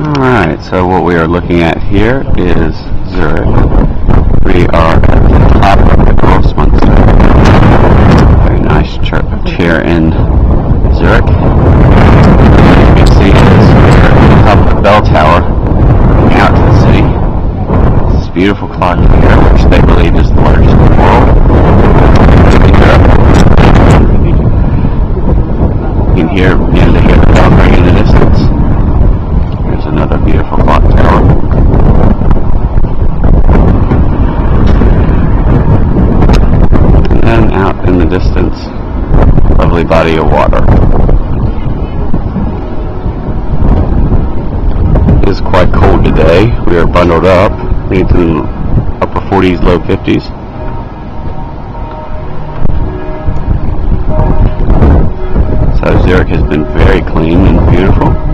Alright, so what we are looking at here is Zurich. We are at the top of the Grossmonster. Very nice church here in Zurich. You can see is we're at the top of the bell tower looking out to the city. This beautiful clock here, which they believe is the largest in the world. You can begin to hear the bell ring in the distance. There's another beautiful clock tower. And then out in the distance, lovely body of water. It is quite cold today. We are bundled up. It's in upper 40s, low 50s. So Zurich has been very clean and beautiful.